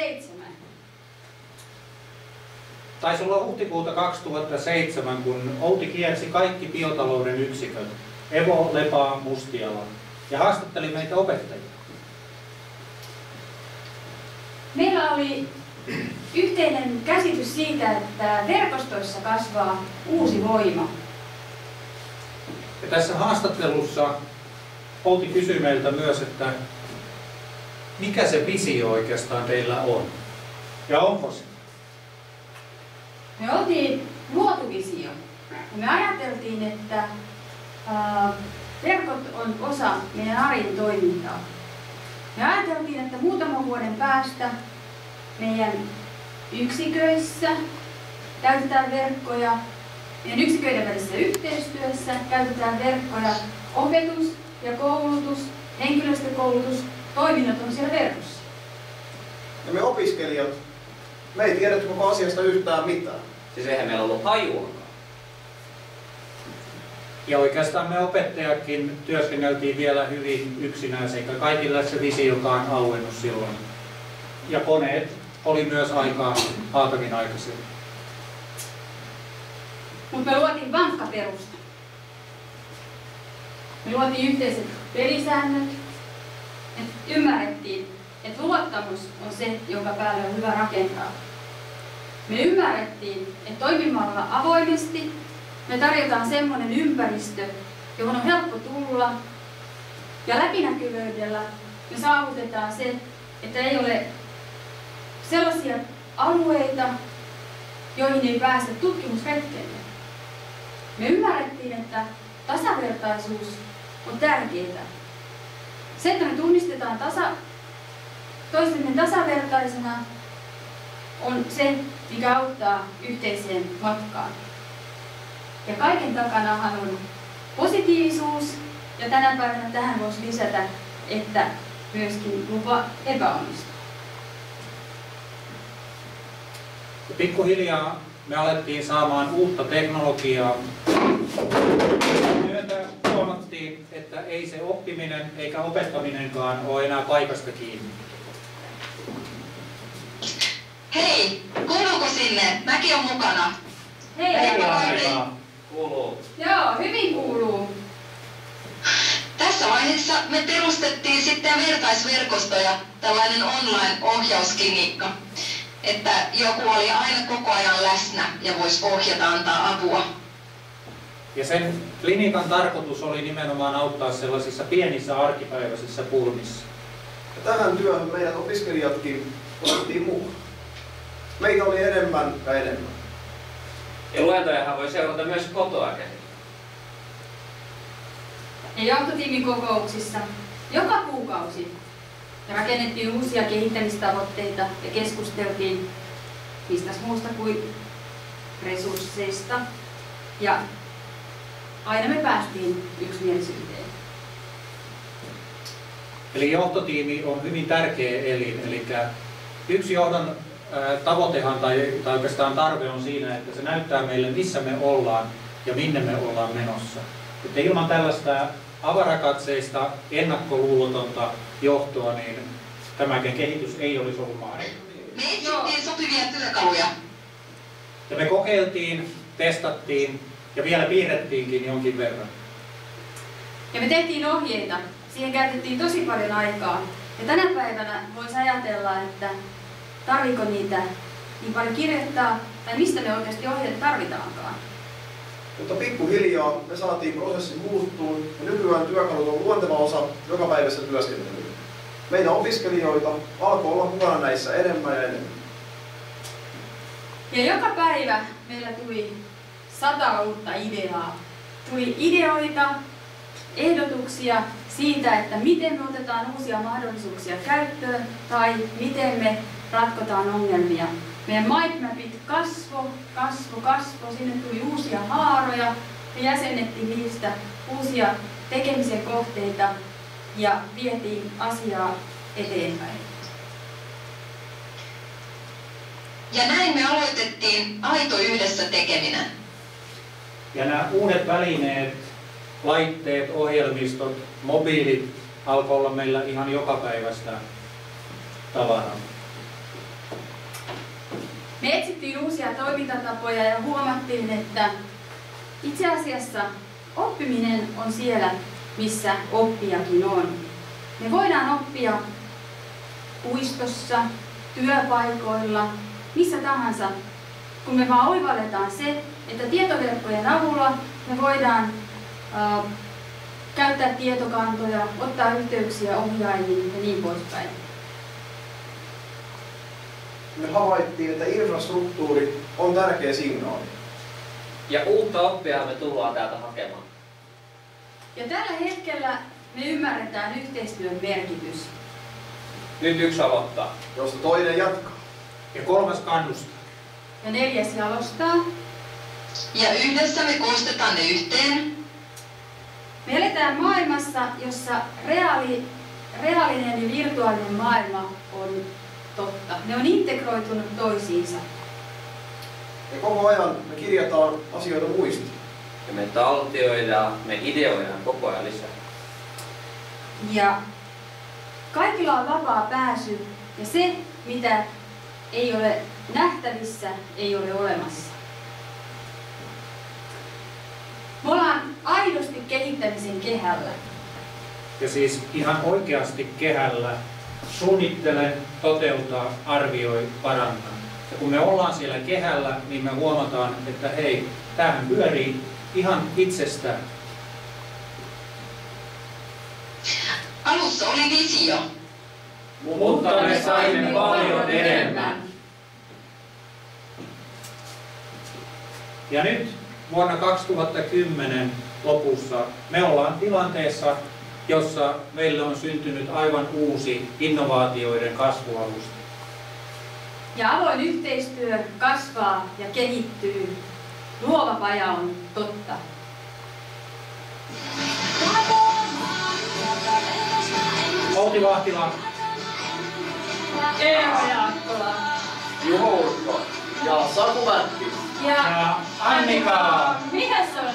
2007? Taisi olla huhtikuuta 2007, kun Outi kiersi kaikki biotalouden yksiköt, Evo, Lepaa, Mustiala, ja haastatteli meitä opettajia. Meillä oli yhteinen käsitys siitä, että verkostoissa kasvaa uusi voima. Ja tässä haastattelussa Outi kysyi meiltä myös, että mikä se visio oikeastaan teillä on? Ja onko se? Me oltiin luotu visio. Me ajateltiin, että verkot on osa meidän arjen toimintaa. Me ajateltiin, että muutaman vuoden päästä meidän yksiköissä käytetään verkkoja, meidän yksiköiden välisessä yhteistyössä käytetään verkkoja, opetus ja koulutus, henkilöstökoulutus, toiminnot on siellä verkossa. Ja me opiskelijat, me ei tiedä koko asiasta yhtään mitään. Siis eihän meillä ollut hajuakaan. Ja oikeastaan me opettajatkin työskenneltiin vielä hyvin yksinään, eikä kaikilla se visiokaan auennut silloin. Ja koneet oli myös aikaa Haatavin aikaisemmin. Mutta me luotiin vankka perusta. Me luotiin yhteiset pelisäännöt. Et ymmärrettiin, että luottamus on se, jonka päälle on hyvä rakentaa. Me ymmärrettiin, että toimimalla avoimesti me tarjotaan semmoinen ympäristö, johon on helppo tulla. Ja läpinäkyvyydellä me saavutetaan se, että ei ole sellaisia alueita, joihin ei pääse tutkimusretkelle. Me ymmärrettiin, että tasavertaisuus on tärkeää. Se, että me tunnistetaan toistemme tasavertaisena, on se, mikä auttaa yhteiseen matkaan. Ja kaiken takanahan on positiivisuus, ja tänä päivänä tähän voisi lisätä, että myöskin lupa epäonnistua. Pikkuhiljaa me alettiin saamaan uutta teknologiaa. Myötä huomattiin, että ei se oppiminen eikä opettaminenkaan ole enää paikasta kiinni. Hei, kuuluuko sinne? Mäkin on mukana. Hei, Kuuluu. Joo, hyvin kuuluu. Tässä vaiheessa me perustettiin sitten vertaisverkostoja, tällainen online-ohjausklinikka, että joku oli aina koko ajan läsnä ja voisi ohjata, antaa apua. Ja sen klinikan tarkoitus oli nimenomaan auttaa sellaisissa pienissä arkipäiväisissä pulmissa. Ja tähän työhön meidän opiskelijatkin otettiin mukaan. Meitä oli enemmän ja enemmän. Ja luentojahan voi seurata myös kotoa käsin. Ja johtotiimin kokouksissa joka kuukausi rakennettiin uusia kehittämistavoitteita ja keskusteltiin mistä muusta kuin resursseista. Ja aina me päästiin yksimielisyyteen. Eli johtotiimi on hyvin tärkeä elin. Eli yksi johdon tavoitehan tai oikeastaan tarve on siinä, että se näyttää meille, missä me ollaan ja minne me ollaan menossa. Että ilman tällaista avarakatseista, ennakkoluulotonta johtoa, niin tämäkin kehitys ei olisi ollut mahdollista. Me etsittiin sopivia työkaluja. Ja me kokeiltiin, testattiin ja vielä piirrettiinkin jonkin verran. Ja me tehtiin ohjeita. Siihen käytettiin tosi paljon aikaa. Ja tänä päivänä voisi ajatella, että tarviko niitä niin paljon kirjoittaa, tai mistä me oikeasti ohjeita tarvitaankaan. Mutta pikkuhiljaa me saatiin prosessi muuttuun ja nykyään työkalut on luonteva osa jokapäiväistä työskentelyä. Meidän opiskelijoita alkoi olla mukana näissä enemmän ja enemmän. Ja joka päivä meillä tuli 100 uutta ideaa. Tuli ideoita, ehdotuksia siitä, että miten me otetaan uusia mahdollisuuksia käyttöön tai miten me ratkotaan ongelmia. Meidän mindmapit kasvo, sinne tuli uusia haaroja, me jäsennettiin niistä uusia tekemisen kohteita ja vietiin asiaa eteenpäin. Ja näin me aloitettiin aito yhdessä tekeminen. Ja nämä uudet välineet, laitteet, ohjelmistot, mobiilit alkoi olla meillä ihan jokapäiväistä tavaraa. Me etsittiin uusia toimintatapoja ja huomattiin, että itse asiassa oppiminen on siellä, missä oppijakin on. Me voidaan oppia puistossa, työpaikoilla, missä tahansa, kun me vaan oivalletaan se, että tietoverkkojen avulla me voidaan käyttää tietokantoja, ottaa yhteyksiä ohjaajiin ja niin poispäin. Me havaittiin, että infrastruktuuri on tärkeä signaali. Ja uutta oppia me tullaan täältä hakemaan. Ja tällä hetkellä me ymmärretään yhteistyön merkitys. Nyt yksi aloittaa. Josta toinen jatkaa. Ja 3. kannustaa. Ja 4. jalostaa. Ja yhdessä me koostetaan ne yhteen. Me eletään maailmassa, jossa reaalinen ja virtuaalinen maailma on totta. Ne on integroitunut toisiinsa. Ja koko ajan me kirjataan asioita muistiin. Ja me taltioidaan, me ideoidaan koko ajan lisää. Ja kaikilla on vapaa pääsy ja se, mitä ei ole nähtävissä, ei ole olemassa. Me ollaan aidosti kehittämisen kehällä. Ja siis ihan oikeasti kehällä suunnittele, toteuta, arvioi, paranna. Ja kun me ollaan siellä kehällä, niin me huomataan, että hei, tämähän pyörii ihan itsestään. Alussa oli visio. Mutta me saimme paljon enemmän. Ja nyt vuonna 2010 lopussa me ollaan tilanteessa, jossa meille on syntynyt aivan uusi innovaatioiden kasvualusta. Ja avoin yhteistyö kasvaa ja kehittyy. Luova paja on totta. Outi Vahtila. Eeva Jaakkola. Juho Urkka ja Saku Mätti. Ja Annika. Mikä se on?